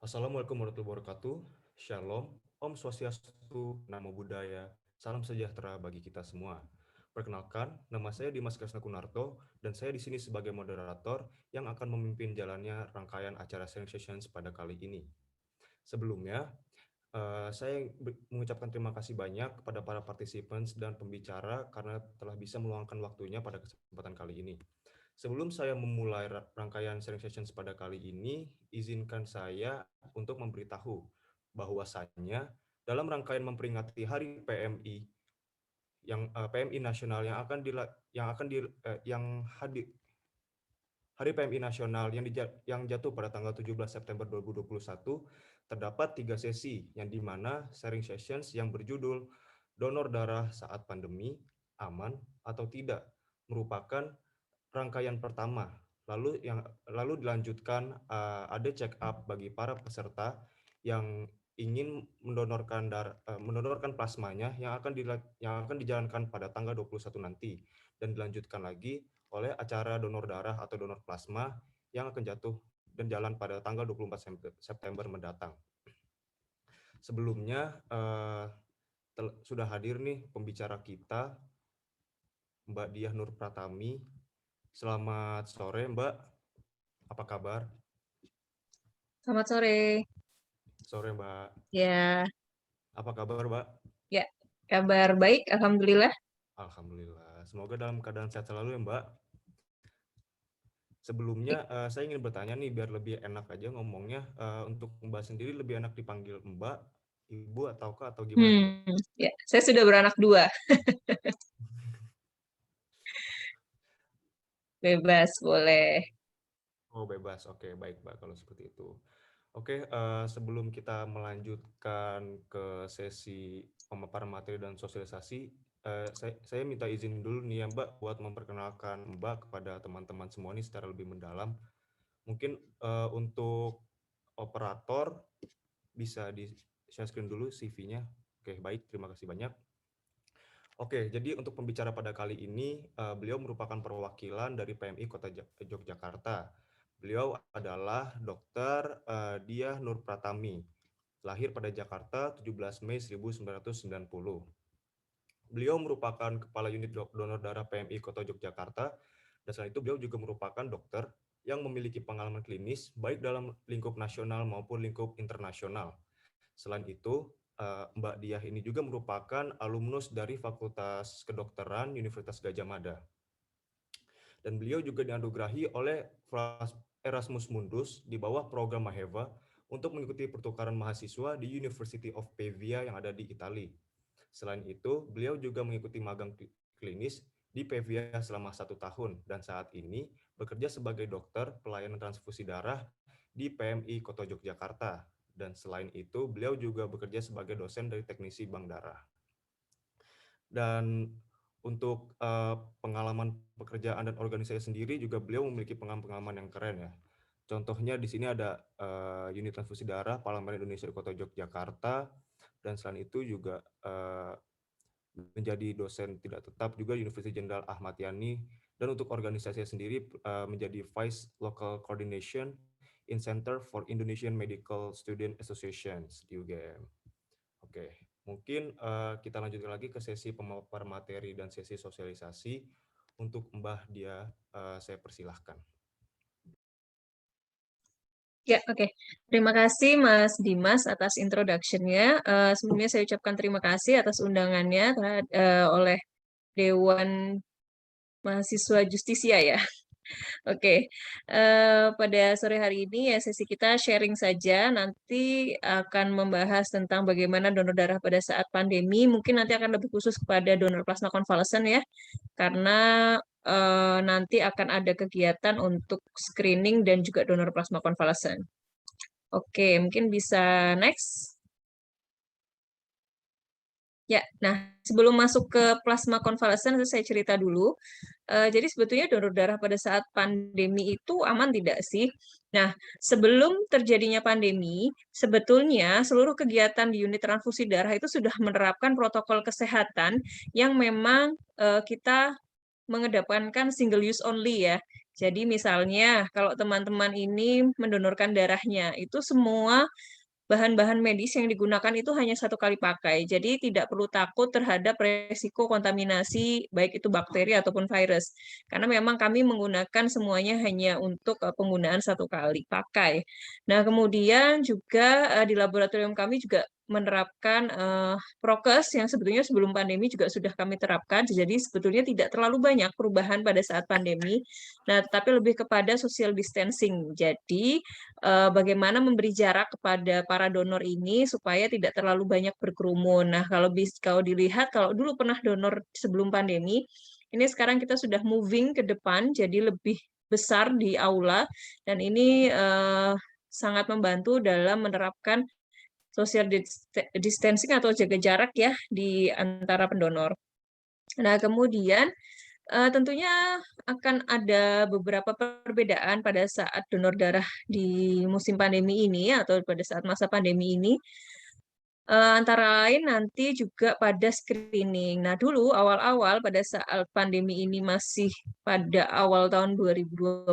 Assalamualaikum warahmatullahi wabarakatuh. Shalom, Om Swastiastu, Namo Buddhaya, salam sejahtera bagi kita semua. Perkenalkan, nama saya Dimas Kresna Kunarto, dan saya di sini sebagai moderator yang akan memimpin jalannya rangkaian acara sharing sessions pada kali ini. Sebelumnya, saya mengucapkan terima kasih banyak kepada para participants dan pembicara karena telah bisa meluangkan waktunya pada kesempatan kali ini. Sebelum saya memulai rangkaian sharing sessions pada kali ini, izinkan saya untuk memberitahu bahwasannya dalam rangkaian memperingati Hari PMI PMI nasional yang hadir Hari PMI Nasional yang jatuh pada tanggal 17 September 2021 terdapat 3 sesi yang di mana sharing sessions yang berjudul Donor Darah Saat Pandemi, Aman atau Tidak merupakan rangkaian pertama. Lalu dilanjutkan ada check up bagi para peserta yang ingin mendonorkan plasmanya yang akan dijalankan pada tanggal 21 nanti dan dilanjutkan lagi oleh acara donor darah atau donor plasma yang akan jatuh dan jalan pada tanggal 24 September mendatang. Sebelumnya sudah hadir nih pembicara kita, Mbak Diah Nur Pratami. Selamat sore, Mbak. Apa kabar? Selamat sore. Sore, Mbak. Ya, Apa kabar, Mbak? ya, kabar baik, alhamdulillah. Alhamdulillah. Semoga dalam keadaan sehat selalu ya, Mbak. Sebelumnya saya ingin bertanya nih biar lebih enak aja ngomongnya. Untuk Mbak sendiri lebih enak dipanggil Mbak, Ibu, atau gimana nih, Mbak? Ya, saya sudah beranak dua, bebas boleh. Oh, bebas. Oke, baik, Mbak, kalau seperti itu. Oke, sebelum kita melanjutkan ke sesi pemaparan materi dan sosialisasi, saya minta izin dulu nih ya, Mbak, buat memperkenalkan Mbak kepada teman-teman semua ini secara lebih mendalam. Mungkin untuk operator bisa di-share screen dulu CV-nya. Oke, baik, terima kasih banyak. Oke, jadi untuk pembicara pada kali ini, beliau merupakan perwakilan dari PMI Kota Yogyakarta. Beliau adalah Dr. Diah Nur Pratami, lahir pada Jakarta 17 Mei 1990. Beliau merupakan Kepala Unit Donor Darah PMI Kota Yogyakarta, dan selain itu beliau juga merupakan dokter yang memiliki pengalaman klinis baik dalam lingkup nasional maupun lingkup internasional. Selain itu, Mbak Diah ini juga merupakan alumnus dari Fakultas Kedokteran Universitas Gadjah Mada. Dan beliau juga dianugerahi oleh Erasmus Mundus di bawah program Maheva untuk mengikuti pertukaran mahasiswa di University of Pavia yang ada di Italia. Selain itu, beliau juga mengikuti magang klinis di Pavia selama 1 tahun dan saat ini bekerja sebagai dokter pelayanan transfusi darah di PMI Kota Yogyakarta. Dan selain itu, beliau juga bekerja sebagai dosen dari teknisi bank darah. Dan untuk pengalaman pekerjaan dan organisasi sendiri juga beliau memiliki pengalaman yang keren ya. Contohnya di sini ada unit transfusi darah Palang Merah Indonesia di Kota Yogyakarta, dan selain itu juga menjadi dosen tidak tetap juga Universitas Jenderal Ahmad Yani, dan untuk organisasi sendiri menjadi Vice Local Coordination in Center for Indonesian Medical Student Associations di UGM. Oke, mungkin kita lanjutkan lagi ke sesi pemaparan materi dan sesi sosialisasi. Untuk Mbah Dia, saya persilahkan. Ya, oke. Terima kasih Mas Dimas atas introduction-nya. Sebelumnya saya ucapkan terima kasih atas undangannya oleh Dewan Mahasiswa Justisia ya. Oke, pada sore hari ini ya sesi kita sharing saja. Nanti akan membahas tentang bagaimana donor darah pada saat pandemi. Mungkin nanti akan lebih khusus kepada donor plasma konvalesen ya, karena nanti akan ada kegiatan untuk screening dan juga donor plasma konvalesen. Oke, mungkin bisa next. Ya, nah sebelum masuk ke plasma konvalesen, saya cerita dulu. Jadi sebetulnya donor darah pada saat pandemi itu aman tidak sih? Nah, sebelum terjadinya pandemi, sebetulnya seluruh kegiatan di unit transfusi darah itu sudah menerapkan protokol kesehatan yang memang kita mengedepankan single use only ya. Jadi misalnya kalau teman-teman ini mendonorkan darahnya, itu semua bahan-bahan medis yang digunakan itu hanya satu kali pakai. Jadi tidak perlu takut terhadap resiko kontaminasi baik itu bakteri ataupun virus. Karena memang kami menggunakan semuanya hanya untuk penggunaan satu kali pakai. Nah, kemudian juga di laboratorium kami juga menerapkan prokes yang sebetulnya sebelum pandemi juga sudah kami terapkan. Jadi sebetulnya tidak terlalu banyak perubahan pada saat pandemi. Nah, tetapi lebih kepada social distancing. Jadi bagaimana memberi jarak kepada para donor ini supaya tidak terlalu banyak berkerumun. Nah, kalau dilihat kalau dulu pernah donor sebelum pandemi, ini sekarang kita sudah moving ke depan jadi lebih besar di aula dan ini sangat membantu dalam menerapkan social distancing atau jaga jarak ya di antara pendonor. Nah, kemudian tentunya akan ada beberapa perbedaan pada saat donor darah di musim pandemi ini atau pada saat masa pandemi ini. Antara lain nanti juga pada screening. Nah, dulu awal-awal pada saat pandemi ini masih pada awal tahun 2020,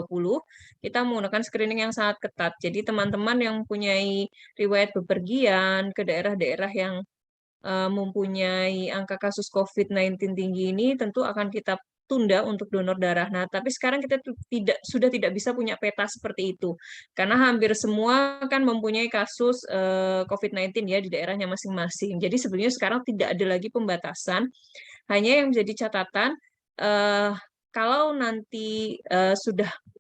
kita menggunakan screening yang sangat ketat. Jadi teman-teman yang mempunyai riwayat bepergian ke daerah-daerah yang mempunyai angka kasus COVID-19 tinggi ini tentu akan kita tunda untuk donor darah. Nah, tapi sekarang kita sudah tidak bisa punya peta seperti itu. Karena hampir semua kan mempunyai kasus COVID-19 ya di daerahnya masing-masing. Jadi sebenarnya sekarang tidak ada lagi pembatasan. Hanya yang menjadi catatan eh, kalau nanti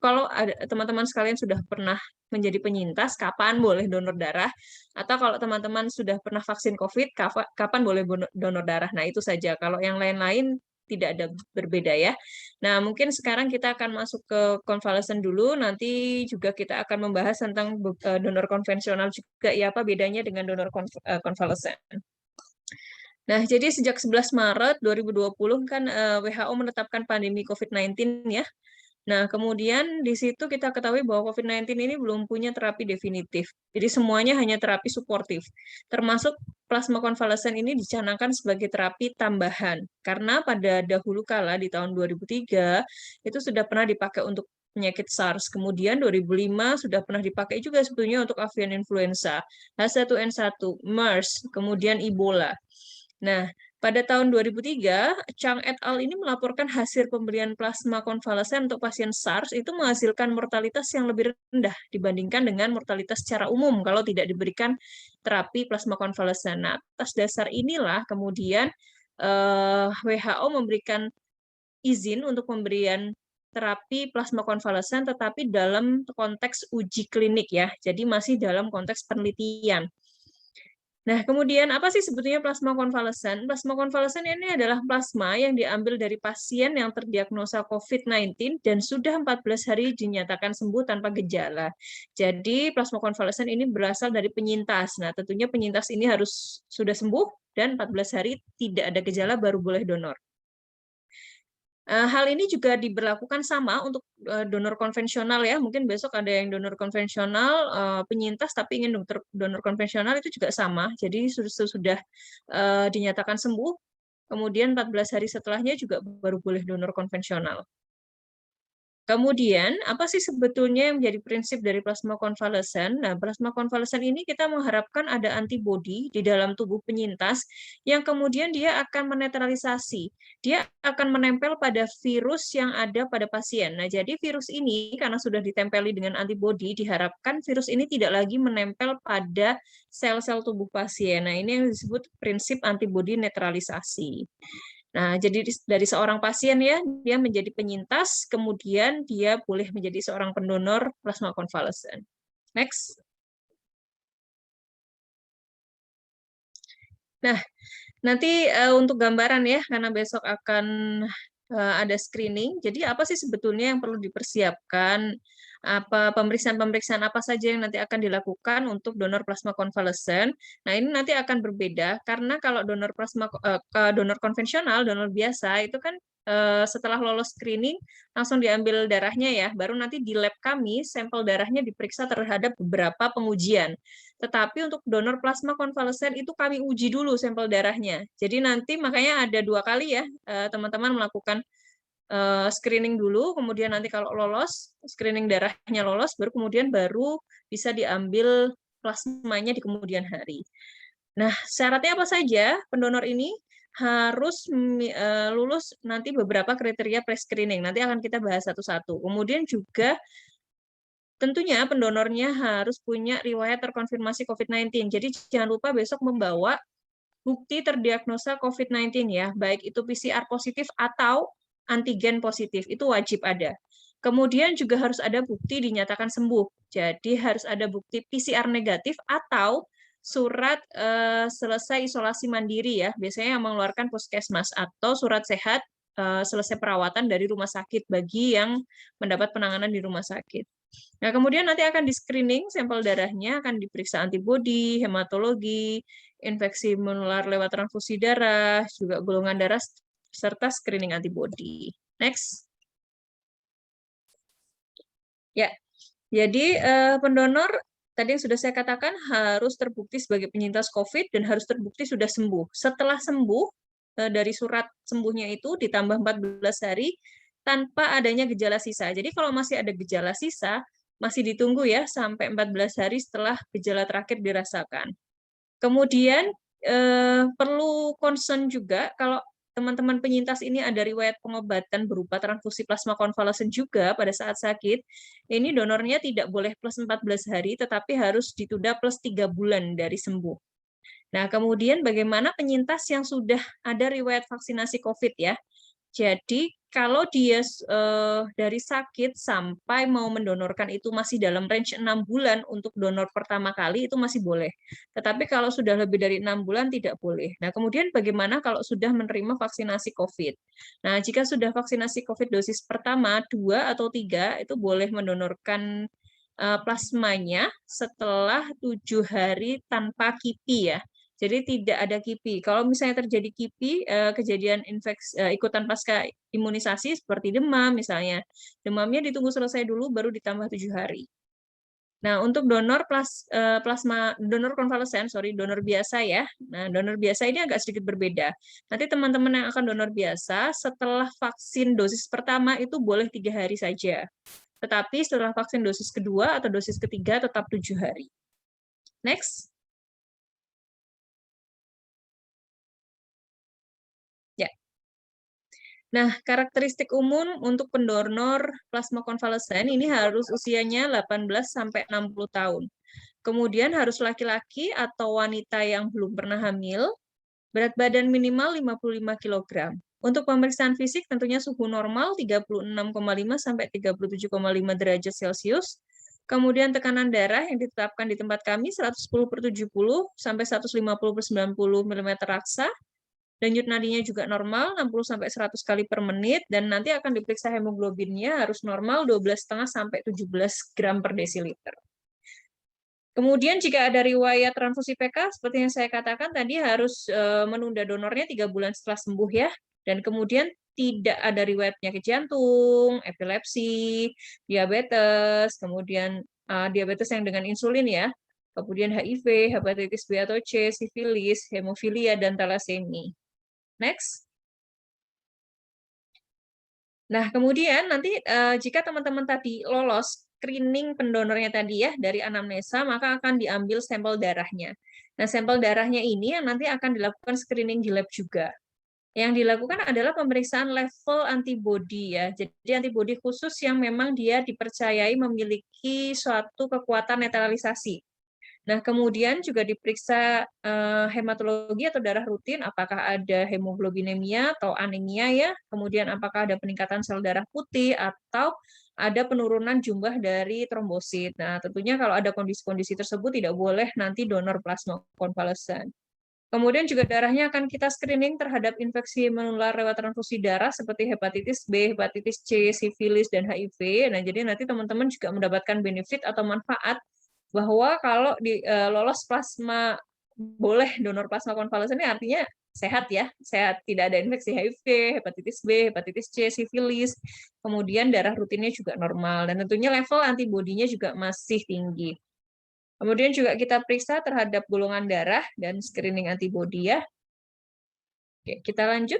kalau ada teman-teman sekalian sudah pernah menjadi penyintas, kapan boleh donor darah? Atau kalau teman-teman sudah pernah vaksin COVID, kapan boleh donor darah? Nah, itu saja. Kalau yang lain-lain tidak ada berbeda ya. Nah, mungkin sekarang kita akan masuk ke convalescent dulu. Nanti juga kita akan membahas tentang donor konvensional juga ya, apa bedanya dengan donor convalescent. Nah, jadi sejak 11 Maret 2020 kan WHO menetapkan pandemi COVID-19 ya. Nah, kemudian di situ kita ketahui bahwa COVID-19 ini belum punya terapi definitif. Jadi semuanya hanya terapi suportif. Termasuk plasma konvalesen ini dicanangkan sebagai terapi tambahan. Karena pada dahulu kala di tahun 2003 itu sudah pernah dipakai untuk penyakit SARS. Kemudian 2005 sudah pernah dipakai juga sebetulnya untuk avian influenza, H1N1, MERS, kemudian Ebola. Nah, pada tahun 2003, Chang et al. Ini melaporkan hasil pemberian plasma konvalesen untuk pasien SARS itu menghasilkan mortalitas yang lebih rendah dibandingkan dengan mortalitas secara umum kalau tidak diberikan terapi plasma konvalesen. Nah, atas dasar inilah kemudian WHO memberikan izin untuk pemberian terapi plasma konvalesen tetapi dalam konteks uji klinik ya. Jadi masih dalam konteks penelitian. Nah, kemudian apa sih sebetulnya plasma konvalesen? Plasma konvalesen ini adalah plasma yang diambil dari pasien yang terdiagnosa COVID-19 dan sudah 14 hari dinyatakan sembuh tanpa gejala. Jadi, plasma konvalesen ini berasal dari penyintas. Nah, tentunya penyintas ini harus sudah sembuh dan 14 hari tidak ada gejala baru boleh donor. Hal ini juga diberlakukan sama untuk donor konvensional ya. Mungkin besok ada yang donor konvensional penyintas tapi ingin donor konvensional itu juga sama. Jadi sudah dinyatakan sembuh, kemudian 14 hari setelahnya juga baru boleh donor konvensional. Kemudian, apa sih sebetulnya yang menjadi prinsip dari plasma konvalesen? Nah, plasma konvalesen ini kita mengharapkan ada antibodi di dalam tubuh penyintas yang kemudian dia akan menetralisasi. Dia akan menempel pada virus yang ada pada pasien. Nah, jadi virus ini karena sudah ditempeli dengan antibodi, diharapkan virus ini tidak lagi menempel pada sel-sel tubuh pasien. Nah, ini yang disebut prinsip antibodi netralisasi. Nah, jadi dari seorang pasien ya, dia menjadi penyintas, kemudian dia boleh menjadi seorang pendonor plasma konvalesen. Next. Nah, nanti untuk gambaran ya, karena besok akan ada screening. Jadi apa sih sebetulnya yang perlu dipersiapkan? Apa pemeriksaan-pemeriksaan apa saja yang nanti akan dilakukan untuk donor plasma konvalesen? Nah, ini nanti akan berbeda karena kalau donor donor konvensional, donor biasa itu kan setelah lolos screening langsung diambil darahnya ya, baru nanti di lab kami sampel darahnya diperiksa terhadap beberapa pengujian. Tetapi untuk donor plasma konvalesen itu kami uji dulu sampel darahnya. Jadi nanti makanya ada 2 kali ya teman-teman melakukan screening dulu, kemudian nanti kalau lolos, screening darahnya lolos, baru bisa diambil plasmanya di kemudian hari. Nah, syaratnya apa saja? Pendonor ini harus lulus nanti beberapa kriteria pre-screening. Nanti akan kita bahas satu-satu. Kemudian juga tentunya pendonornya harus punya riwayat terkonfirmasi COVID-19. Jadi jangan lupa besok membawa bukti terdiagnosa COVID-19 ya, baik itu PCR positif atau antigen positif, itu wajib ada. Kemudian juga harus ada bukti dinyatakan sembuh. Jadi harus ada bukti PCR negatif atau surat selesai isolasi mandiri ya, biasanya yang mengeluarkan puskesmas, atau surat sehat selesai perawatan dari rumah sakit bagi yang mendapat penanganan di rumah sakit. Nah, kemudian nanti akan di-screening sampel darahnya, akan diperiksa antibodi, hematologi, infeksi menular lewat transfusi darah, juga golongan darah, serta screening antibodi. Next. Ya, jadi pendonor tadi yang sudah saya katakan harus terbukti sebagai penyintas COVID dan harus terbukti sudah sembuh. Setelah sembuh, dari surat sembuhnya itu ditambah 14 hari, tanpa adanya gejala sisa. Jadi kalau masih ada gejala sisa, masih ditunggu ya sampai 14 hari setelah gejala terakhir dirasakan. Kemudian perlu concern juga kalau teman-teman penyintas ini ada riwayat pengobatan berupa transfusi plasma konvalesen juga pada saat sakit, ini donornya tidak boleh plus 14 hari, tetapi harus ditunda plus 3 bulan dari sembuh. Nah, kemudian bagaimana penyintas yang sudah ada riwayat vaksinasi COVID ya? Jadi kalau dia dari sakit sampai mau mendonorkan itu masih dalam range 6 bulan untuk donor pertama kali itu masih boleh. Tetapi kalau sudah lebih dari 6 bulan tidak boleh. Nah, kemudian bagaimana kalau sudah menerima vaksinasi COVID? Nah, jika sudah vaksinasi COVID dosis pertama, 2 atau 3 itu boleh mendonorkan plasmanya setelah 7 hari tanpa KIPI ya. Jadi tidak ada KIPI. Kalau misalnya terjadi KIPI, kejadian infeksi ikutan pasca imunisasi seperti demam misalnya, demamnya ditunggu selesai dulu baru ditambah 7 hari. Nah, untuk donor plasma donor konvalesen, donor biasa ya. Nah, donor biasa ini agak sedikit berbeda. Nanti teman-teman yang akan donor biasa setelah vaksin dosis pertama itu boleh 3 hari saja. Tetapi setelah vaksin dosis kedua atau dosis ketiga tetap 7 hari. Next. Ya. Nah, karakteristik umum untuk pendonor plasma konvalesen ini harus usianya 18 sampai 60 tahun. Kemudian harus laki-laki atau wanita yang belum pernah hamil, berat badan minimal 55 kg. Untuk pemeriksaan fisik tentunya suhu normal 36,5 sampai 37,5 derajat Celcius. Kemudian tekanan darah yang ditetapkan di tempat kami 110/70 sampai 150/90 mm raksa. Denyut nadinya juga normal 60 sampai 100 kali per menit, dan nanti akan diperiksa hemoglobinnya harus normal 12,5 sampai 17 gram per desiliter. Kemudian jika ada riwayat transfusi PK, seperti yang saya katakan tadi harus menunda donornya 3 bulan setelah sembuh ya, dan kemudian tidak ada riwayat penyakit jantung, epilepsi, diabetes, kemudian diabetes yang dengan insulin ya, kemudian HIV, hepatitis B atau C, sifilis, hemofilia, dan thalassemia. Next. Nah, kemudian nanti jika teman-teman tadi lolos screening pendonornya tadi ya dari anamnesa, maka akan diambil sampel darahnya. Nah, sampel darahnya ini yang nanti akan dilakukan screening di lab juga. Yang dilakukan adalah pemeriksaan level antibodi ya. Jadi antibodi khusus yang memang dia dipercayai memiliki suatu kekuatan netralisasi. Nah, kemudian juga diperiksa hematologi atau darah rutin, apakah ada hemoglobinemia atau anemia ya, kemudian apakah ada peningkatan sel darah putih atau ada penurunan jumlah dari trombosit. Nah, tentunya kalau ada kondisi-kondisi tersebut tidak boleh nanti donor plasma konvalesen. Kemudian juga darahnya akan kita screening terhadap infeksi menular lewat transfusi darah seperti hepatitis B, hepatitis C, sifilis, dan HIV. Nah, jadi nanti teman-teman juga mendapatkan benefit atau manfaat bahwa kalau lolos plasma, boleh donor plasma konvalesen ini artinya sehat ya, sehat, tidak ada infeksi HIV, hepatitis B, hepatitis C, sifilis, kemudian darah rutinnya juga normal, dan tentunya level antibodinya juga masih tinggi. Kemudian juga kita periksa terhadap golongan darah dan screening antibodi ya. Oke, kita lanjut.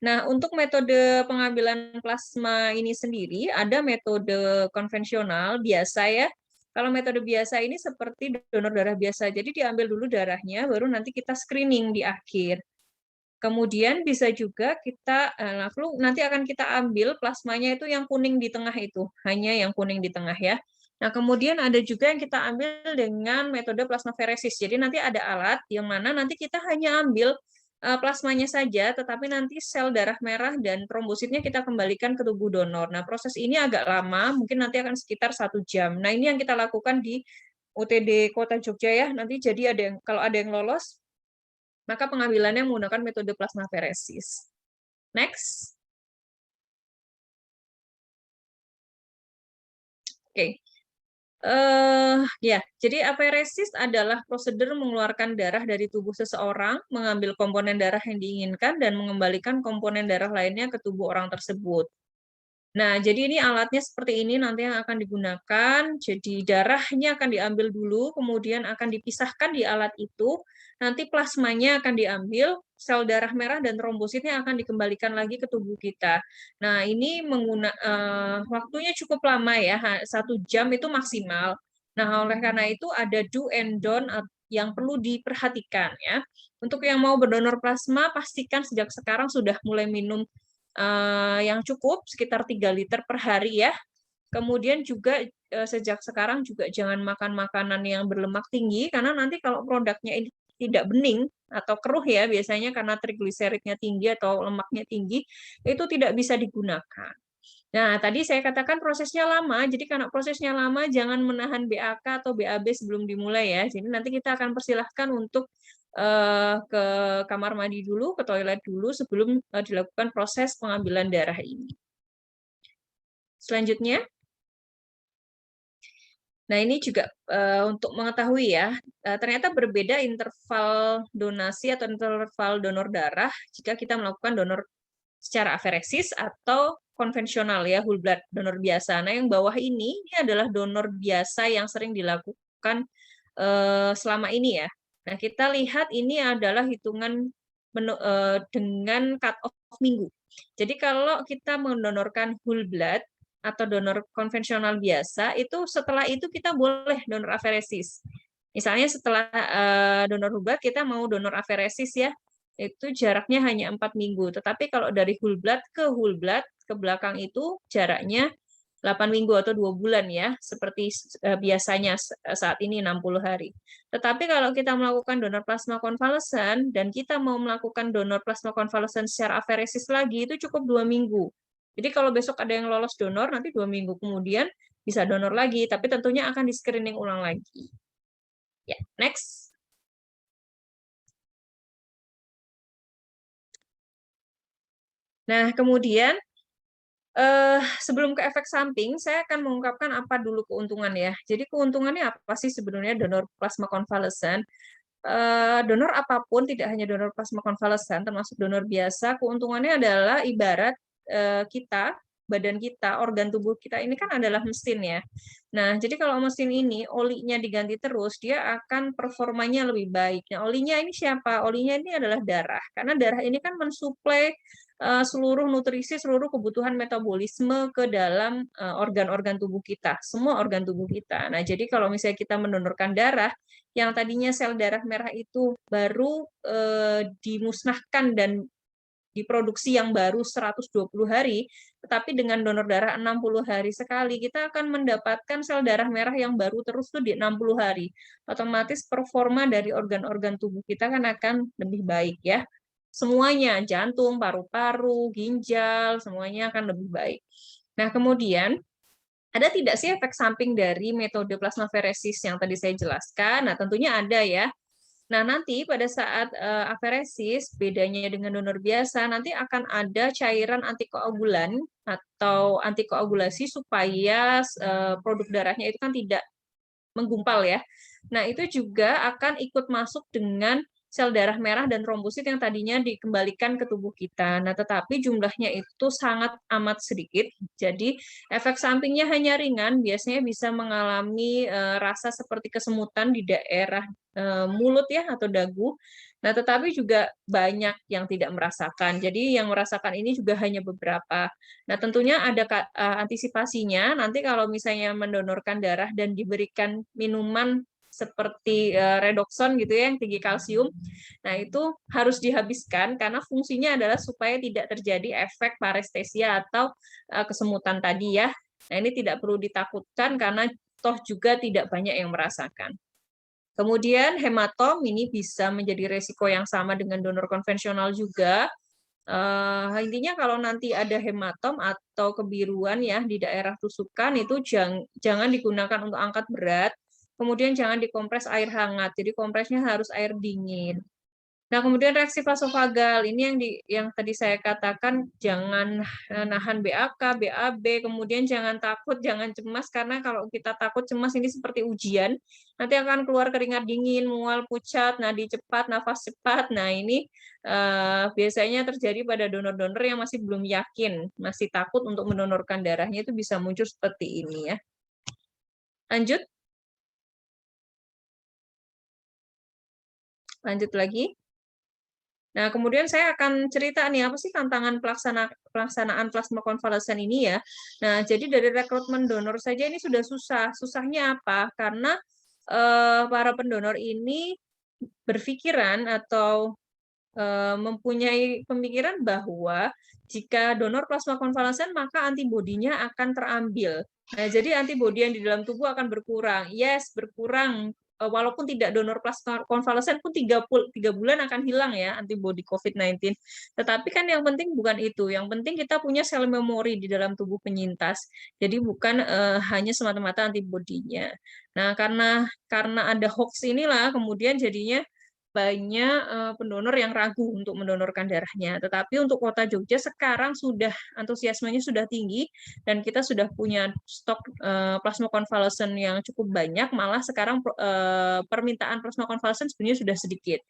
Nah, untuk metode pengambilan plasma ini sendiri, ada metode konvensional biasa ya. Kalau metode biasa ini seperti donor darah biasa, jadi diambil dulu darahnya, baru nanti kita screening di akhir. Kemudian bisa juga kita, lalu nanti akan kita ambil plasmanya itu yang kuning di tengah itu, hanya yang kuning di tengah ya. Nah, kemudian ada juga yang kita ambil dengan metode plasmaferesis. Jadi nanti ada alat yang mana nanti kita hanya ambil plasmanya saja, tetapi nanti sel darah merah dan trombositnya kita kembalikan ke tubuh donor. Nah, proses ini agak lama, mungkin nanti akan sekitar 1 jam. Nah, ini yang kita lakukan di UTD Kota Jogja ya. Nanti jadi ada yang, kalau ada yang lolos, maka pengambilannya menggunakan metode plasmaferesis. Next. Oke. Ya, jadi aferesis adalah prosedur mengeluarkan darah dari tubuh seseorang, mengambil komponen darah yang diinginkan, dan mengembalikan komponen darah lainnya ke tubuh orang tersebut. Nah, jadi ini alatnya seperti ini nanti yang akan digunakan. Jadi darahnya akan diambil dulu, kemudian akan dipisahkan di alat itu. Nanti plasmanya akan diambil, sel darah merah dan trombositnya akan dikembalikan lagi ke tubuh kita. Nah, ini waktunya cukup lama ya, 1 jam itu maksimal. Nah, oleh karena itu ada do and don't yang perlu diperhatikan ya. Untuk yang mau berdonor plasma, pastikan sejak sekarang sudah mulai minum yang cukup sekitar 3 liter per hari ya. Kemudian juga sejak sekarang juga jangan makan makanan yang berlemak tinggi karena nanti kalau produknya ini tidak bening atau keruh ya biasanya karena trigliseridnya tinggi atau lemaknya tinggi itu tidak bisa digunakan. Nah, tadi saya katakan prosesnya lama, jadi karena prosesnya lama jangan menahan BAK atau BAB sebelum dimulai ya. Jadi nanti kita akan persilahkan untuk ke kamar mandi dulu, ke toilet dulu sebelum dilakukan proses pengambilan darah ini. Selanjutnya, nah ini juga untuk mengetahui ya, ternyata berbeda interval donasi atau interval donor darah jika kita melakukan donor secara aferesis atau konvensional ya, whole blood donor biasa. Nah, yang bawah ini adalah donor biasa yang sering dilakukan selama ini ya. Nah, kita lihat ini adalah hitungan dengan cut off minggu. Jadi kalau kita mendonorkan whole blood atau donor konvensional biasa, itu setelah itu kita boleh donor aferesis. Misalnya setelah donor whole blood kita mau donor aferesis ya, itu jaraknya hanya 4 minggu. Tetapi kalau dari whole blood ke belakang itu jaraknya 8 minggu atau 2 bulan ya, seperti biasanya saat ini 60 hari. Tetapi kalau kita melakukan donor plasma konvalesen dan kita mau melakukan donor plasma konvalesen secara aferesis lagi, itu cukup 2 minggu. Jadi kalau besok ada yang lolos donor, nanti 2 minggu kemudian bisa donor lagi, tapi tentunya akan di-screening ulang lagi. Ya, next. Nah, kemudian sebelum ke efek samping, saya akan mengungkapkan apa dulu keuntungan ya. Jadi keuntungannya apa sih sebenarnya donor plasma konvalesen? Donor apapun, tidak hanya donor plasma konvalesen, termasuk donor biasa, keuntungannya adalah ibarat kita, badan kita, organ tubuh kita ini kan adalah mesin ya. Nah, jadi kalau mesin ini olinya diganti terus, dia akan performanya lebih baik. Nah, olinya ini siapa? Olinya ini adalah darah, karena darah ini kan mensuplai seluruh nutrisi, seluruh kebutuhan metabolisme ke dalam organ-organ tubuh kita, semua organ tubuh kita. Nah, jadi kalau misalnya kita mendonorkan darah, yang tadinya sel darah merah itu baru dimusnahkan dan diproduksi yang baru 120 hari, tetapi dengan donor darah 60 hari sekali, kita akan mendapatkan sel darah merah yang baru terus tuh di 60 hari. Otomatis performa dari organ-organ tubuh kita kan akan lebih baik ya. Semuanya, jantung, paru-paru, ginjal, semuanya akan lebih baik. Nah, kemudian ada tidak sih efek samping dari metode plasmaferesis yang tadi saya jelaskan? Nah, tentunya ada ya. Nah, nanti pada saat aferesis, bedanya dengan donor biasa, nanti akan ada cairan antikoagulan atau antikoagulasi supaya produk darahnya itu kan tidak menggumpal ya. Nah, itu juga akan ikut masuk dengan sel darah merah dan trombosit yang tadinya dikembalikan ke tubuh kita. Nah, tetapi jumlahnya itu sangat amat sedikit. Jadi, efek sampingnya hanya ringan, biasanya bisa mengalami rasa seperti kesemutan di daerah mulut ya atau dagu. Nah, tetapi juga banyak yang tidak merasakan. Jadi yang merasakan ini juga hanya beberapa. Nah, tentunya ada antisipasinya. Nanti kalau misalnya mendonorkan darah dan diberikan minuman seperti redoxon gitu ya, yang tinggi kalsium, nah itu harus dihabiskan karena fungsinya adalah supaya tidak terjadi efek parestesia atau kesemutan tadi ya. Nah, ini tidak perlu ditakutkan karena toh juga tidak banyak yang merasakan. Kemudian hematom ini bisa menjadi resiko yang sama dengan donor konvensional juga. Intinya kalau nanti ada hematom atau kebiruan ya di daerah tusukan itu jangan digunakan untuk angkat berat. Kemudian jangan dikompres air hangat. Jadi kompresnya harus air dingin. Nah, kemudian reaksi vasovagal ini yang tadi saya katakan jangan nahan BAK, BAB, kemudian jangan takut, jangan cemas karena kalau kita takut cemas ini seperti ujian, nanti akan keluar keringat dingin, mual, pucat, nadi cepat, nafas cepat. Nah, ini biasanya terjadi pada donor-donor yang masih belum yakin, masih takut untuk mendonorkan darahnya itu bisa muncul seperti ini ya. Lanjut. Lanjut lagi. Nah, kemudian saya akan cerita nih apa sih tantangan pelaksanaan plasma konvalesen ini ya. Nah, jadi dari rekrutmen donor saja ini sudah susah. Susahnya apa? Karena para pendonor ini berpikiran atau mempunyai pemikiran bahwa jika donor plasma konvalesen maka antibodinya akan terambil. Nah, jadi antibodi yang di dalam tubuh akan berkurang. Yes, berkurang. Walaupun tidak donor plasma konvalesen pun 3 bulan akan hilang ya antibodi COVID-19. Tetapi kan yang penting bukan itu. Yang penting kita punya sel memori di dalam tubuh penyintas. Jadi bukan hanya semata-mata antibodinya. Nah, karena ada hoax inilah kemudian jadinya banyak pendonor yang ragu untuk mendonorkan darahnya. Tetapi untuk Kota Jogja sekarang sudah antusiasmenya sudah tinggi dan kita sudah punya stok plasma konvalesen yang cukup banyak. Malah sekarang permintaan plasma konvalesen sebenarnya sudah sedikit.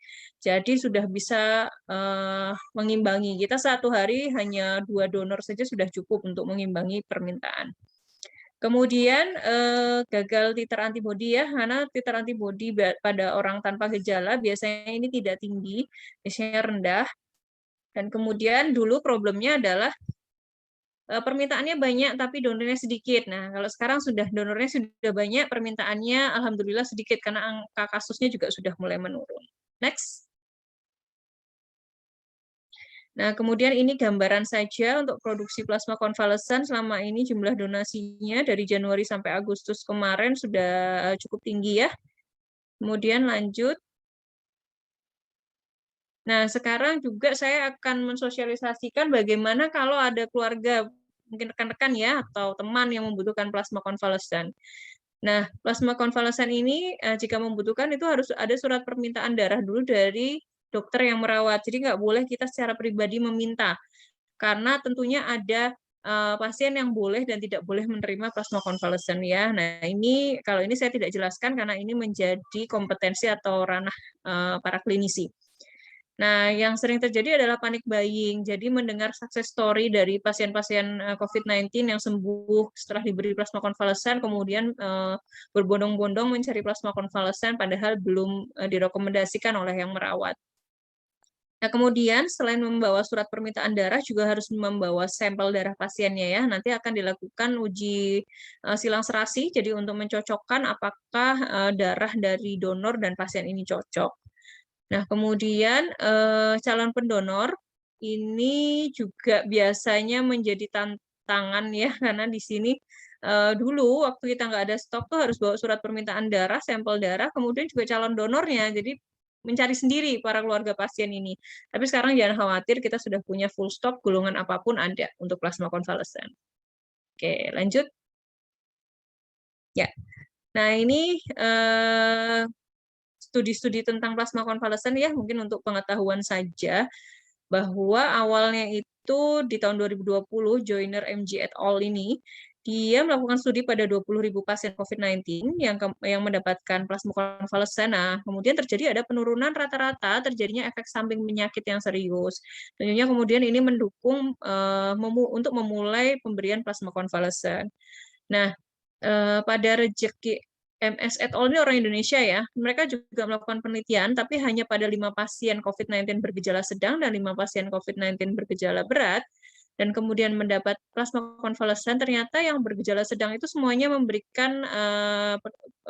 Jadi sudah bisa mengimbangi. Kita satu hari hanya 2 donor saja sudah cukup untuk mengimbangi permintaan. Kemudian gagal titer antibodi ya, karena titer antibodi pada orang tanpa gejala biasanya ini tidak tinggi, biasanya rendah. Dan kemudian dulu problemnya adalah permintaannya banyak tapi donornya sedikit. Nah, kalau sekarang sudah donornya sudah banyak, permintaannya alhamdulillah sedikit karena angka kasusnya juga sudah mulai menurun. Next. Nah, kemudian ini gambaran saja untuk produksi plasma konvalesen selama ini jumlah donasinya dari Januari sampai Agustus kemarin sudah cukup tinggi ya. Kemudian lanjut. Nah, sekarang juga saya akan mensosialisasikan bagaimana kalau ada keluarga, mungkin rekan-rekan ya, atau teman yang membutuhkan plasma konvalesen. Nah, plasma konvalesen ini jika membutuhkan itu harus ada surat permintaan darah dulu dari dokter yang merawat. Jadi nggak boleh kita secara pribadi meminta. Karena tentunya ada pasien yang boleh dan tidak boleh menerima plasma konvalesen ya. Nah, ini kalau ini saya tidak jelaskan karena ini menjadi kompetensi atau ranah para klinisi. Nah, yang sering terjadi adalah panic buying. Jadi mendengar success story dari pasien-pasien COVID-19 yang sembuh setelah diberi plasma konvalesen, kemudian berbondong-bondong mencari plasma konvalesen, padahal belum direkomendasikan oleh yang merawat. Nah, kemudian selain membawa surat permintaan darah, juga harus membawa sampel darah pasiennya ya. Nanti akan dilakukan uji silang serasi, jadi untuk mencocokkan apakah darah dari donor dan pasien ini cocok. Nah, kemudian calon pendonor ini juga biasanya menjadi tantangan ya, karena di sini dulu waktu kita nggak ada stok tuh harus bawa surat permintaan darah, sampel darah, kemudian juga calon donornya. Jadi mencari sendiri para keluarga pasien ini. Tapi sekarang jangan khawatir, kita sudah punya full stok, golongan apapun ada untuk plasma konvalesen. Oke, lanjut. Ya. Nah, ini studi-studi tentang plasma konvalesen ya, mungkin untuk pengetahuan saja, bahwa awalnya itu di tahun 2020, Joyner MG et al. Ini, dia melakukan studi pada 20.000 pasien COVID-19 yang mendapatkan plasma konvalesen. Nah, kemudian terjadi ada penurunan rata-rata terjadinya efek samping penyakit yang serius. Tentunya kemudian ini mendukung untuk memulai pemberian plasma konvalesen. Nah, pada rezeki MS et al. Ini orang Indonesia ya. Mereka juga melakukan penelitian, tapi hanya pada 5 pasien COVID-19 bergejala sedang dan 5 pasien COVID-19 bergejala berat. Dan kemudian mendapat plasma konvalesen, ternyata yang bergejala sedang itu semuanya memberikan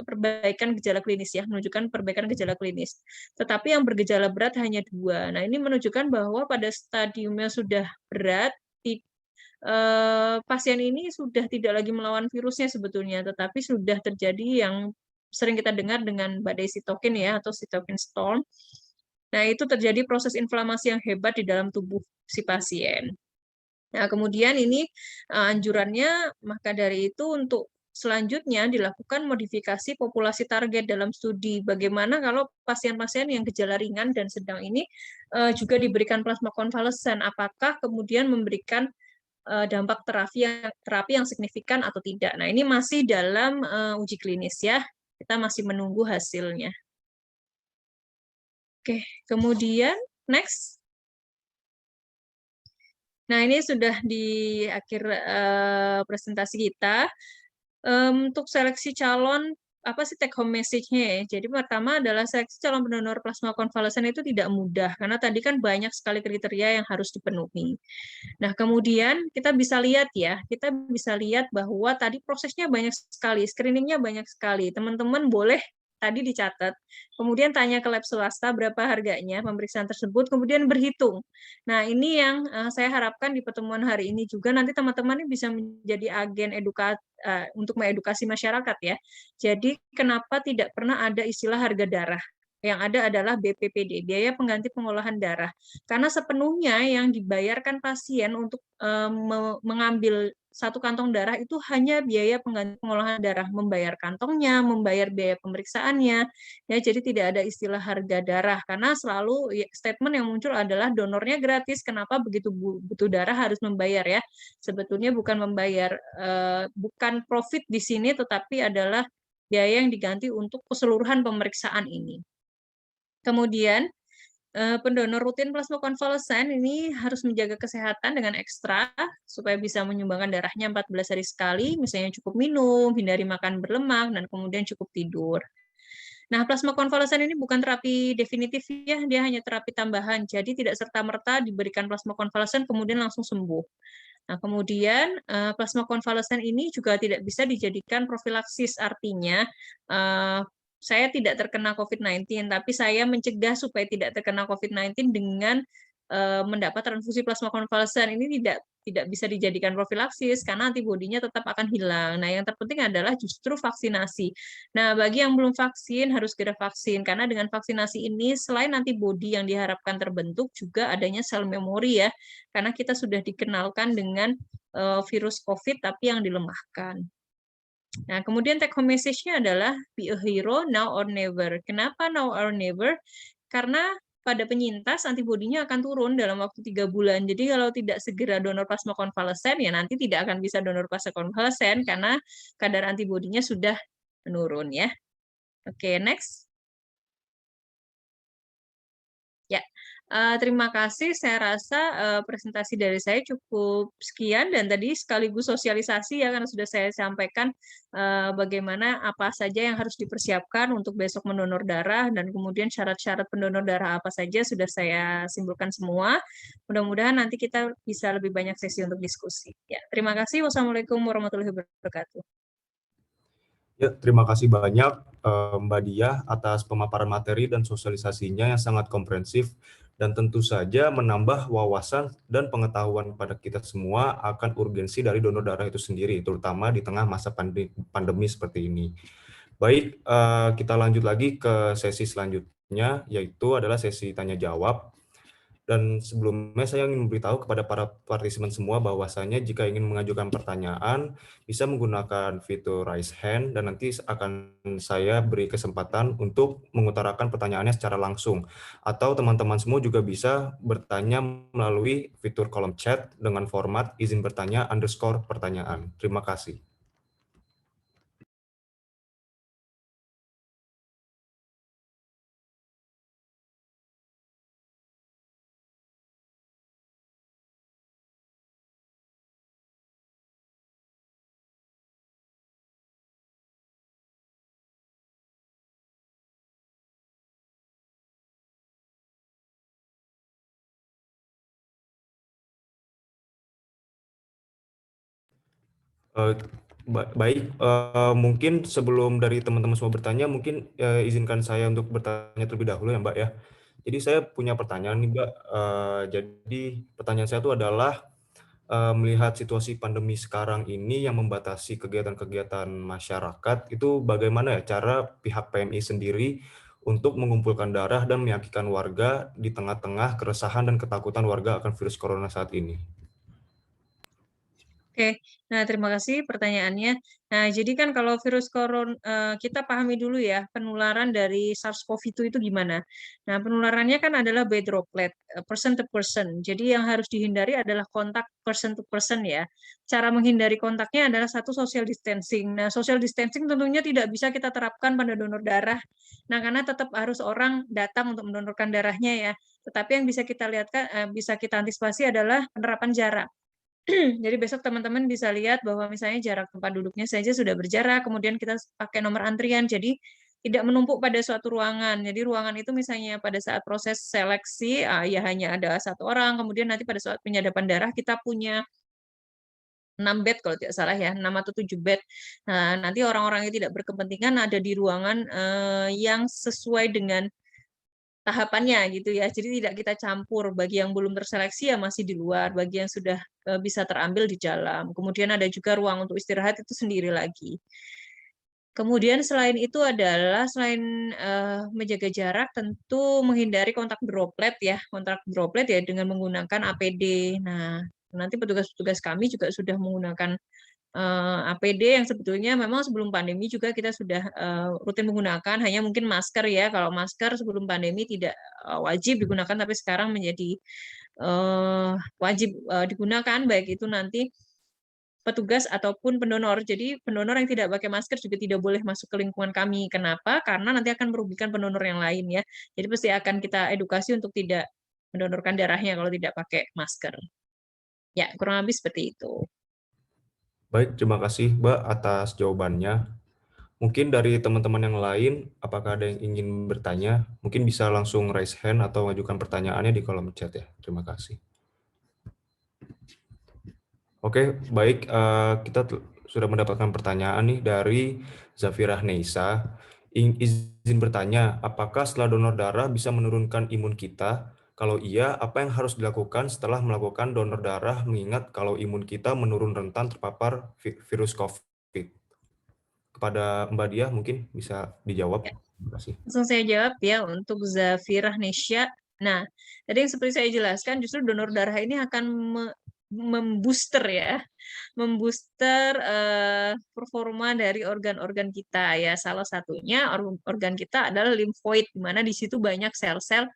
perbaikan gejala klinis ya, menunjukkan perbaikan gejala klinis. Tetapi yang bergejala berat hanya 2. Nah, ini menunjukkan bahwa pada stadiumnya sudah berat, pasien ini sudah tidak lagi melawan virusnya sebetulnya, tetapi sudah terjadi yang sering kita dengar dengan badai sitokin ya, atau sitokin storm. Nah, itu terjadi proses inflamasi yang hebat di dalam tubuh si pasien. Nah, kemudian ini anjurannya, maka dari itu untuk selanjutnya dilakukan modifikasi populasi target dalam studi. Bagaimana kalau pasien-pasien yang gejala ringan dan sedang ini juga diberikan plasma konvalesen, apakah kemudian memberikan dampak terapi yang signifikan atau tidak. Nah, ini masih dalam uji klinis ya. Kita masih menunggu hasilnya. Oke, kemudian next. Nah, ini sudah di akhir presentasi kita. Untuk seleksi calon, apa sih take home message-nya ya? Jadi pertama adalah seleksi calon pendonor plasma konvalesen itu tidak mudah, karena tadi kan banyak sekali kriteria yang harus dipenuhi. Nah, kemudian kita bisa lihat ya, kita bisa lihat bahwa tadi prosesnya banyak sekali, screeningnya banyak sekali. Teman-teman boleh tadi dicatat, kemudian tanya ke lab swasta berapa harganya pemeriksaan tersebut, kemudian berhitung. Nah, ini yang saya harapkan di pertemuan hari ini juga nanti teman-teman ini bisa menjadi agen untuk mengedukasi masyarakat ya. Jadi kenapa tidak pernah ada istilah harga darah? Yang ada adalah BPPD, biaya pengganti pengolahan darah. Karena sepenuhnya yang dibayarkan pasien untuk mengambil satu kantong darah itu hanya biaya pengganti pengolahan darah, membayar kantongnya, membayar biaya pemeriksaannya, ya. Jadi tidak ada istilah harga darah karena selalu statement yang muncul adalah donornya gratis, kenapa begitu butuh darah harus membayar ya? Sebetulnya bukan membayar, bukan profit di sini, tetapi adalah biaya yang diganti untuk keseluruhan pemeriksaan ini. Kemudian pendonor rutin plasma konvalesen ini harus menjaga kesehatan dengan ekstra supaya bisa menyumbangkan darahnya 14 hari sekali, misalnya cukup minum, hindari makan berlemak, dan kemudian cukup tidur. Nah, plasma konvalesen ini bukan terapi definitif ya, dia hanya terapi tambahan. Jadi tidak serta-merta diberikan plasma konvalesen kemudian langsung sembuh. Nah, kemudian plasma konvalesen ini juga tidak bisa dijadikan profilaksis, artinya saya tidak terkena COVID-19, tapi saya mencegah supaya tidak terkena COVID-19 dengan mendapat transfusi plasma konvalesen. Ini tidak bisa dijadikan profilaksis karena antibodinya tetap akan hilang. Nah, yang terpenting adalah justru vaksinasi. Nah, bagi yang belum vaksin harus segera vaksin karena dengan vaksinasi ini selain antibodi yang diharapkan terbentuk juga adanya sel memori ya. Karena kita sudah dikenalkan dengan virus COVID tapi yang dilemahkan. Nah, kemudian take home message-nya adalah be a hero now or never. Kenapa now or never? Karena pada penyintas antibodinya akan turun dalam waktu 3 bulan. Jadi kalau tidak segera donor plasma konvalesen, ya nanti tidak akan bisa donor plasma konvalesen karena kadar antibodinya sudah menurun ya. Oke, next. Ya, terima kasih. Saya rasa presentasi dari saya cukup sekian dan tadi sekaligus sosialisasi ya karena sudah saya sampaikan bagaimana apa saja yang harus dipersiapkan untuk besok mendonor darah dan kemudian syarat-syarat pendonor darah apa saja sudah saya simpulkan semua. Mudah-mudahan nanti kita bisa lebih banyak sesi untuk diskusi. Ya, terima kasih. Wassalamualaikum warahmatullahi wabarakatuh. Ya, terima kasih banyak Mbak Diah atas pemaparan materi dan sosialisasinya yang sangat komprehensif dan tentu saja menambah wawasan dan pengetahuan pada kita semua akan urgensi dari donor darah itu sendiri, terutama di tengah masa pandemi seperti ini. Baik, kita lanjut lagi ke sesi selanjutnya, yaitu adalah sesi tanya jawab. Dan sebelumnya saya ingin memberitahu kepada para partisipan semua bahwasanya jika ingin mengajukan pertanyaan bisa menggunakan fitur raise hand dan nanti akan saya beri kesempatan untuk mengutarakan pertanyaannya secara langsung. Atau teman-teman semua juga bisa bertanya melalui fitur kolom chat dengan format izin bertanya _ pertanyaan. Terima kasih. Eh, Baik, mungkin sebelum dari teman-teman semua bertanya, mungkin izinkan saya untuk bertanya terlebih dahulu ya Mbak ya. Jadi saya punya pertanyaan nih Mbak. Jadi pertanyaan saya itu adalah melihat situasi pandemi sekarang ini yang membatasi kegiatan-kegiatan masyarakat, itu bagaimana ya cara pihak PMI sendiri untuk mengumpulkan darah dan meyakinkan warga di tengah-tengah keresahan dan ketakutan warga akan virus corona saat ini? Oke, nah terima kasih pertanyaannya. Nah, jadi kan kalau virus corona, kita pahami dulu ya, penularan dari SARS-CoV-2 itu gimana. Nah, penularannya kan adalah by droplet, person to person. Jadi yang harus dihindari adalah kontak person to person ya. Cara menghindari kontaknya adalah satu, social distancing. Nah, social distancing tentunya tidak bisa kita terapkan pada donor darah. Nah, karena tetap harus orang datang untuk mendonorkan darahnya ya. Tetapi yang bisa kita lihat, bisa kita antisipasi adalah penerapan jarak. Jadi besok teman-teman bisa lihat bahwa misalnya jarak tempat duduknya saja sudah berjarak, kemudian kita pakai nomor antrian, jadi tidak menumpuk pada suatu ruangan. Jadi ruangan itu misalnya pada saat proses seleksi, ya hanya ada satu orang, kemudian nanti pada saat penyadapan darah kita punya 6 bed kalau tidak salah ya, 6 atau 7 bed. Nah, nanti orang-orang yang tidak berkepentingan ada di ruangan yang sesuai dengan tahapannya gitu ya. Jadi tidak kita campur. Bagi yang belum terseleksi ya masih di luar, bagi yang sudah bisa terambil di dalam. Kemudian ada juga ruang untuk istirahat itu sendiri lagi. Kemudian selain itu adalah selain menjaga jarak, tentu menghindari kontak droplet ya, kontak droplet ya dengan menggunakan APD. Nah, nanti petugas-petugas kami juga sudah menggunakan APD yang sebetulnya memang sebelum pandemi juga kita sudah rutin menggunakan, hanya mungkin masker ya. Kalau masker sebelum pandemi tidak wajib digunakan, tapi sekarang menjadi wajib digunakan, baik itu nanti petugas ataupun pendonor. Jadi pendonor yang tidak pakai masker juga tidak boleh masuk ke lingkungan kami. Kenapa? Karena nanti akan merugikan pendonor yang lain ya. Jadi pasti akan kita edukasi untuk tidak mendonorkan darahnya kalau tidak pakai masker. Ya, kurang lebih seperti itu. Baik, terima kasih Mbak atas jawabannya. Mungkin dari teman-teman yang lain, apakah ada yang ingin bertanya? Mungkin bisa langsung raise hand atau mengajukan pertanyaannya di kolom chat ya. Terima kasih. Oke, baik. Kita sudah mendapatkan pertanyaan nih dari Zafirah Neisa. Izin bertanya, apakah setelah donor darah bisa menurunkan imun kita? Kalau iya, apa yang harus dilakukan setelah melakukan donor darah mengingat kalau imun kita menurun rentan terpapar virus COVID? Kepada Mbak Diah mungkin bisa dijawab. Ya, Terima kasih. langsung saya jawab ya untuk Zafirah Nesya. Nah, tadi yang seperti saya jelaskan, justru donor darah ini akan membooster ya, membooster performa dari organ-organ kita ya. Salah satunya organ kita adalah limfoid, di mana di situ banyak sel-sel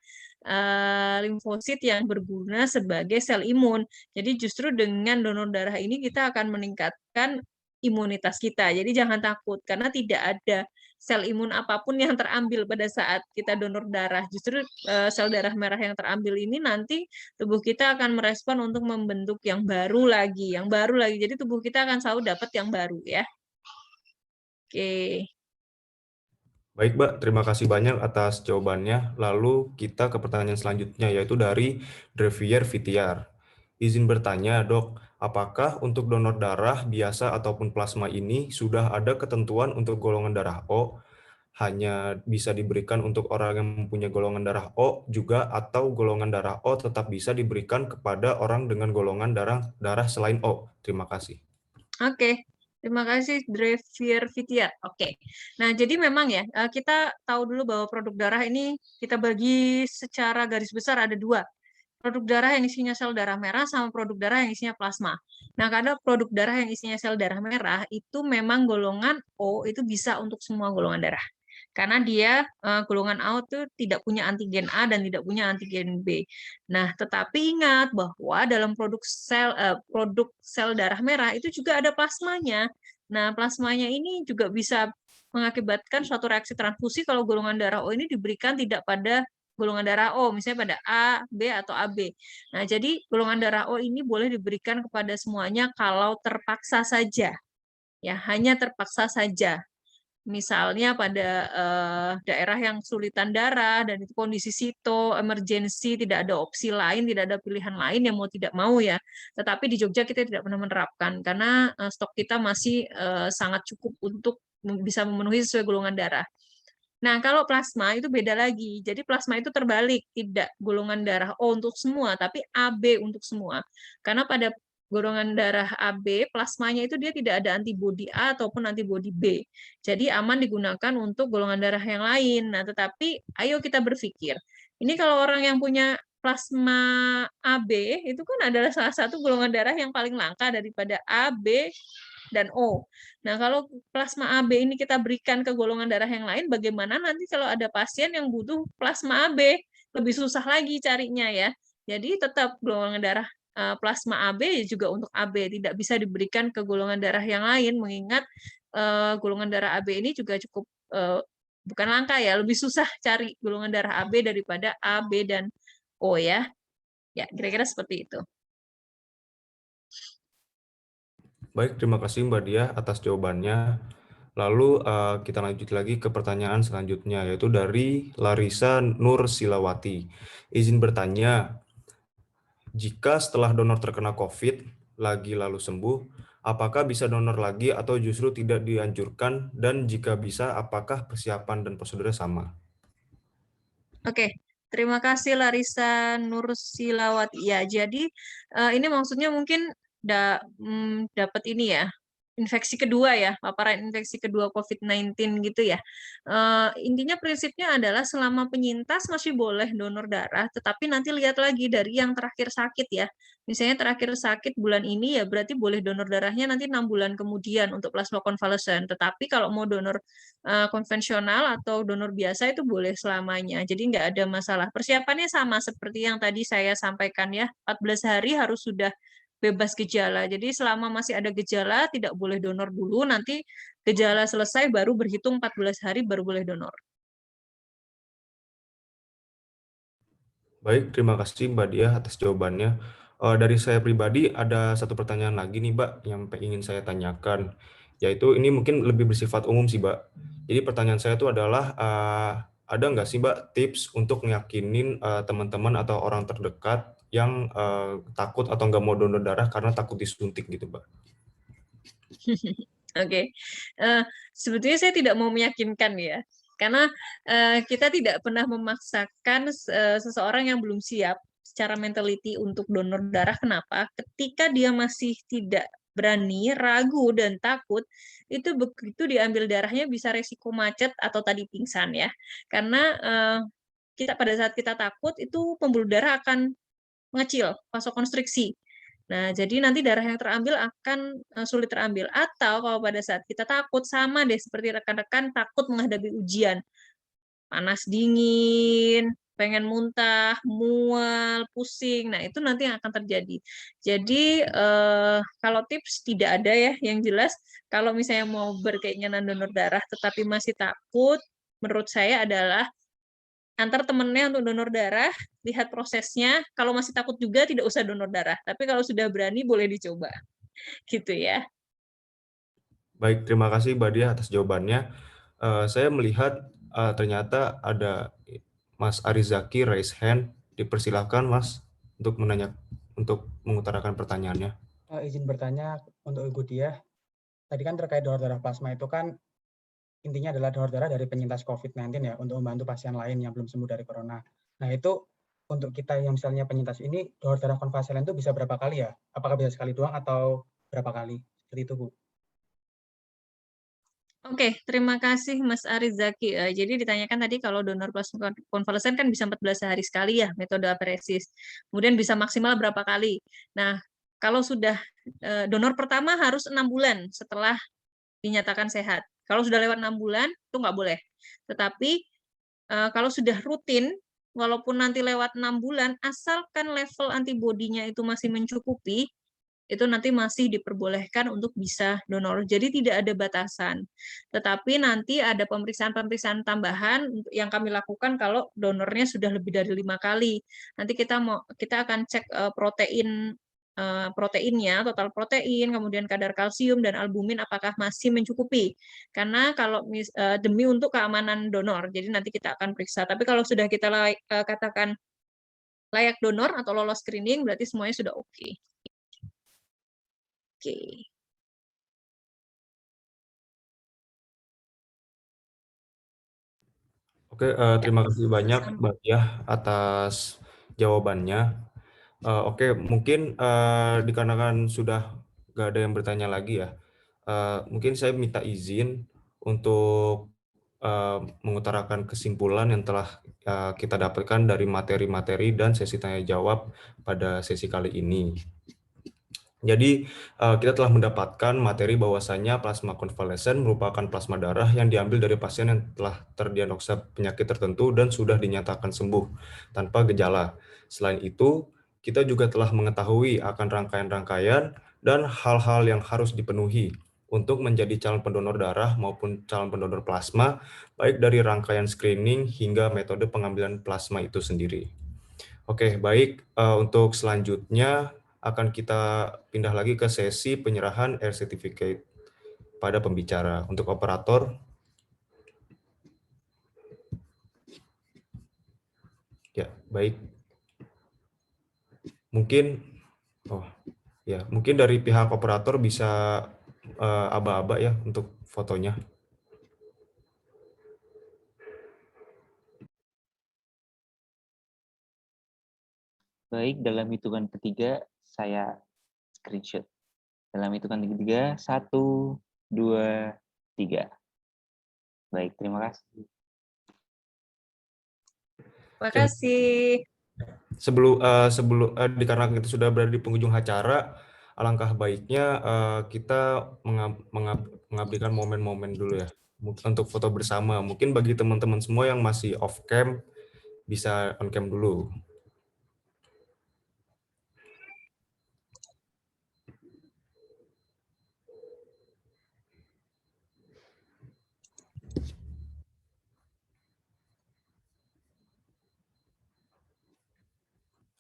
limfosit yang berguna sebagai sel imun. Jadi justru dengan donor darah ini kita akan meningkatkan imunitas kita. Jadi jangan takut karena tidak ada sel imun apapun yang terambil pada saat kita donor darah. Justru sel darah merah yang terambil ini nanti tubuh kita akan merespon untuk membentuk yang baru lagi, yang baru lagi. Jadi tubuh kita akan selalu dapat yang baru ya. Oke. Baik, Mbak. Terima kasih banyak atas jawabannya. Lalu kita ke pertanyaan selanjutnya, yaitu dari Drevier Vitiar. Izin bertanya, Dok, apakah untuk donor darah biasa ataupun plasma ini sudah ada ketentuan untuk golongan darah O? Hanya bisa diberikan untuk orang yang mempunyai golongan darah O juga, atau golongan darah O tetap bisa diberikan kepada orang dengan golongan darah selain O? Terima kasih. Oke, terima kasih Drevier Vidya. Oke, nah jadi memang ya kita tahu dulu bahwa produk darah ini kita bagi secara garis besar ada dua. Produk darah yang isinya sel darah merah sama produk darah yang isinya plasma. Nah, karena produk darah yang isinya sel darah merah itu memang golongan O itu bisa untuk semua golongan darah. Karena dia golongan A itu tidak punya antigen A dan tidak punya antigen B. Nah, tetapi ingat bahwa dalam produk sel darah merah itu juga ada plasmanya. Nah, plasmanya ini juga bisa mengakibatkan suatu reaksi transfusi kalau golongan darah O ini diberikan tidak pada golongan darah O, misalnya pada A, B, atau AB. Nah, jadi golongan darah O ini boleh diberikan kepada semuanya kalau terpaksa saja. Ya, hanya terpaksa saja. misalnya pada daerah yang kesulitan darah dan itu kondisi sito, emergensi, tidak ada opsi lain, tidak ada pilihan lain yang mau tidak mau ya. Tetapi di Jogja kita tidak pernah menerapkan karena stok kita masih sangat cukup untuk bisa memenuhi sesuai golongan darah. Nah, kalau plasma itu beda lagi. Jadi plasma itu terbalik, tidak golongan darah O untuk semua, tapi AB untuk semua. Karena pada golongan darah AB, plasmanya itu dia tidak ada antibodi A ataupun antibodi B. Jadi aman digunakan untuk golongan darah yang lain. Nah, tetapi ayo kita berpikir. Ini kalau orang yang punya plasma AB itu kan adalah salah satu golongan darah yang paling langka daripada A, B, dan O. Nah, kalau plasma AB ini kita berikan ke golongan darah yang lain, bagaimana nanti kalau ada pasien yang butuh plasma AB? Lebih susah lagi carinya ya. Jadi tetap golongan darah plasma AB juga untuk AB, tidak bisa diberikan ke golongan darah yang lain, mengingat golongan darah AB ini juga cukup bukan langka ya, lebih susah cari golongan darah AB daripada A, B, dan O ya. Ya, kira-kira seperti itu. Baik, terima kasih Mbak Diah atas jawabannya. Lalu kita lanjut lagi ke pertanyaan selanjutnya, yaitu dari Larissa Nur Silawati. Izin bertanya, jika setelah donor terkena COVID lagi lalu sembuh, apakah bisa donor lagi atau justru tidak dianjurkan? Dan jika bisa, apakah persiapan dan prosedurnya sama? Oke, terima kasih Larissa Nursilawati. Ya, jadi ini maksudnya mungkin dapat ini ya, infeksi kedua ya, paparan infeksi kedua COVID-19 gitu ya. Intinya prinsipnya adalah selama penyintas masih boleh donor darah, tetapi nanti lihat lagi dari yang terakhir sakit ya. Misalnya terakhir sakit bulan ini ya berarti boleh donor darahnya nanti 6 bulan kemudian untuk plasma konvalesen. Tetapi kalau mau donor konvensional atau donor biasa itu boleh selamanya. Jadi nggak ada masalah. Persiapannya sama seperti yang tadi saya sampaikan ya. 14 hari harus sudah bebas gejala. Jadi selama masih ada gejala tidak boleh donor dulu. Nanti gejala selesai baru berhitung 14 hari baru boleh donor. Baik, terima kasih Mbak Diah atas jawabannya. Dari saya pribadi ada satu pertanyaan lagi nih Mbak yang ingin saya tanyakan, yaitu ini mungkin lebih bersifat umum sih Mbak. Jadi pertanyaan saya itu adalah ada nggak sih Mbak tips untuk ngeyakinin teman-teman atau orang terdekat yang takut atau nggak mau donor darah karena takut disuntik gitu Mbak? Oke, sebetulnya saya tidak mau meyakinkan ya, karena kita tidak pernah memaksakan seseorang yang belum siap secara mentality untuk donor darah. Kenapa? Ketika dia masih tidak berani, ragu dan takut, itu begitu diambil darahnya bisa resiko macet atau tadi pingsan ya. Karena kita pada saat kita takut itu pembuluh darah akan mengecil, vasokonstriksi. Nah, jadi nanti darah yang terambil akan sulit terambil. Atau kalau pada saat kita takut, sama deh seperti rekan-rekan takut menghadapi ujian. Panas dingin, pengen muntah, mual, pusing. Nah, itu nanti yang akan terjadi. Jadi, kalau tips tidak ada ya, yang jelas kalau misalnya mau berkeinginan donor darah tetapi masih takut, menurut saya adalah antar temennya untuk donor darah, lihat prosesnya. Kalau masih takut juga tidak usah donor darah. Tapi kalau sudah berani boleh dicoba. Gitu ya. Baik, terima kasih Mbak Diah atas jawabannya. Saya melihat ternyata ada Mas Arizaki raise hand. Dipersilakan Mas untuk mengutarakan pertanyaannya. Izin bertanya untuk Ibu Diah, tadi kan terkait donor darah plasma itu kan intinya adalah donor darah dari penyintas COVID-19 ya, untuk membantu pasien lain yang belum sembuh dari corona. Nah itu untuk kita yang misalnya penyintas ini, donor darah konvalesen itu bisa berapa kali ya? Apakah bisa sekali doang atau berapa kali? Seperti itu Bu. Oke, terima kasih Mas Arizaki. Jadi ditanyakan tadi kalau donor plasma konvalesen kan bisa 14 hari sekali ya metode aferesis. Kemudian bisa maksimal berapa kali. Nah, kalau sudah donor pertama harus 6 bulan setelah dinyatakan sehat. Kalau sudah lewat 6 bulan itu nggak boleh. Tetapi kalau sudah rutin, walaupun nanti lewat 6 bulan, asalkan level antibodinya itu masih mencukupi, itu nanti masih diperbolehkan untuk bisa donor. Jadi tidak ada batasan. Tetapi nanti ada pemeriksaan-pemeriksaan tambahan yang kami lakukan kalau donornya sudah lebih dari 5 kali. Nanti kita akan cek protein proteinnya, total protein, kemudian kadar kalsium dan albumin apakah masih mencukupi. Karena kalau demi untuk keamanan donor, jadi nanti kita akan periksa. Tapi kalau sudah kita katakan layak donor atau lolos screening, berarti semuanya sudah oke. Oke. Oke, terima kasih banyak Mbak Diah atas jawabannya. Oke, mungkin dikarenakan sudah nggak ada yang bertanya lagi ya, mungkin saya minta izin untuk mengutarakan kesimpulan yang telah kita dapatkan dari materi-materi dan sesi tanya jawab pada sesi kali ini. Jadi kita telah mendapatkan materi bahwasannya plasma konvalesen merupakan plasma darah yang diambil dari pasien yang telah terdiagnosa penyakit tertentu dan sudah dinyatakan sembuh tanpa gejala. Selain itu, kita juga telah mengetahui akan rangkaian-rangkaian dan hal-hal yang harus dipenuhi untuk menjadi calon pendonor darah maupun calon pendonor plasma, baik dari rangkaian screening hingga metode pengambilan plasma itu sendiri. Oke, baik. Untuk selanjutnya akan kita pindah lagi ke sesi penyerahan air certificate pada pembicara. Untuk operator, ya baik. Mungkin dari pihak operator bisa aba-aba ya untuk fotonya. Baik, dalam hitungan ketiga saya screenshot. Dalam hitungan ketiga, 1, 2, 3. Baik, terima kasih. Terima kasih. Sebelum dikarenakan kita sudah berada di penghujung acara, alangkah baiknya kita mengabdikan momen-momen dulu ya untuk foto bersama. Mungkin bagi teman-teman semua yang masih off cam bisa on cam dulu.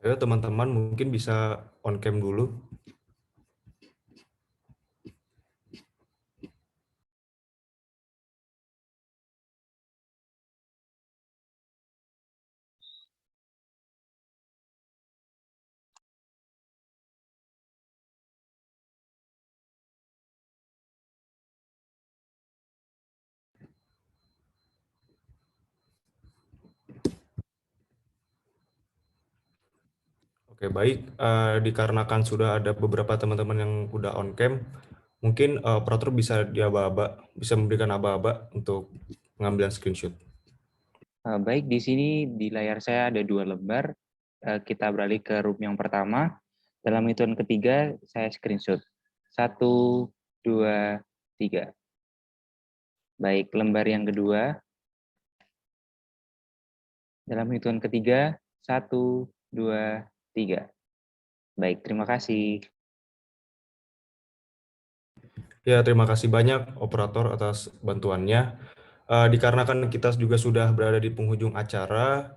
Ayo teman-teman mungkin bisa on cam dulu. Oke, baik. Dikarenakan sudah ada beberapa teman-teman yang udah on cam, mungkin operator bisa memberikan aba-aba untuk pengambilan screenshot. Baik, di sini di layar saya ada 2 lembar. Kita beralih ke room yang pertama. Dalam hitungan ketiga, saya screenshot. 1, 2, 3. Baik, lembar yang kedua. Dalam hitungan ketiga, 1, 2, 3. Baik, terima kasih. Ya, terima kasih banyak operator atas bantuannya. Dikarenakan kita juga sudah berada di penghujung acara,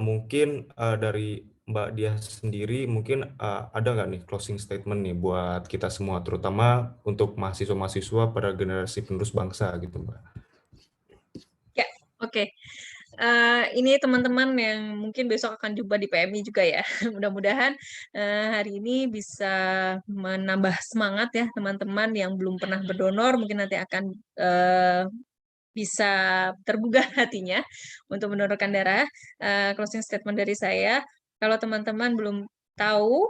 mungkin dari Mbak Diah sendiri mungkin ada nggak nih closing statement nih buat kita semua, terutama untuk mahasiswa-mahasiswa pada generasi penerus bangsa gitu, Mbak. Ya, oke. Ini teman-teman yang mungkin besok akan jumpa di PMI juga ya. Mudah-mudahan hari ini bisa menambah semangat ya teman-teman yang belum pernah berdonor, mungkin nanti akan bisa tergugah hatinya untuk mendonorkan darah. Closing statement dari saya, kalau teman-teman belum tahu,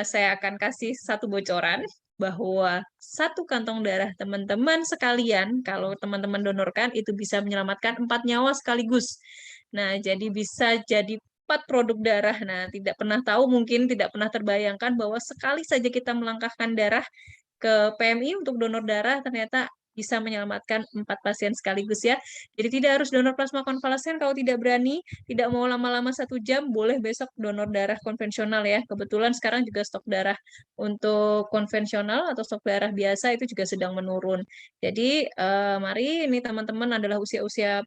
saya akan kasih satu bocoran bahwa satu kantong darah teman-teman sekalian, kalau teman-teman donorkan, itu bisa menyelamatkan 4 nyawa sekaligus. Nah, jadi bisa jadi 4 produk darah. Nah, tidak pernah tahu, mungkin tidak pernah terbayangkan bahwa sekali saja kita melangkahkan darah ke PMI untuk donor darah, ternyata bisa menyelamatkan 4 pasien sekaligus ya. Jadi tidak harus donor plasma konvalesen kalau tidak berani, tidak mau lama-lama 1 jam, boleh besok donor darah konvensional ya. Kebetulan sekarang juga stok darah untuk konvensional atau stok darah biasa itu juga sedang menurun. Jadi mari, ini teman-teman adalah usia-usia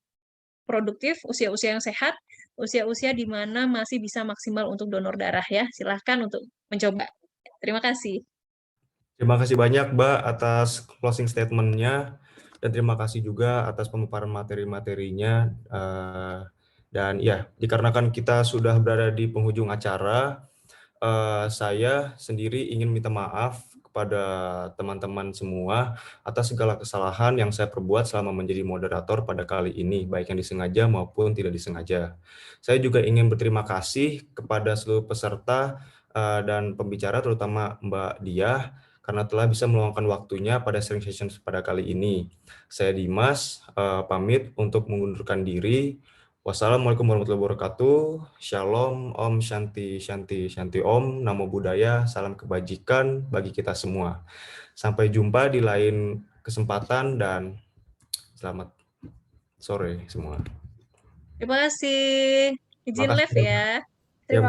produktif, usia-usia yang sehat, usia-usia di mana masih bisa maksimal untuk donor darah ya. Silahkan untuk mencoba. Terima kasih. Terima kasih banyak Mbak atas closing statement-nya, dan terima kasih juga atas pemaparan materi-materinya. Dan ya, dikarenakan kita sudah berada di penghujung acara, saya sendiri ingin minta maaf kepada teman-teman semua atas segala kesalahan yang saya perbuat selama menjadi moderator pada kali ini, baik yang disengaja maupun tidak disengaja. Saya juga ingin berterima kasih kepada seluruh peserta dan pembicara, terutama Mbak Diah, karena telah bisa meluangkan waktunya pada sharing session pada kali ini. Saya Dimas, pamit untuk mengundurkan diri. Wassalamualaikum warahmatullahi wabarakatuh. Shalom, Om, Shanti, Shanti, Shanti Om, Namo Buddhaya, salam kebajikan bagi kita semua. Sampai jumpa di lain kesempatan dan selamat sore semua. Terima kasih. Izin Makasih. live ya. Ya, Terima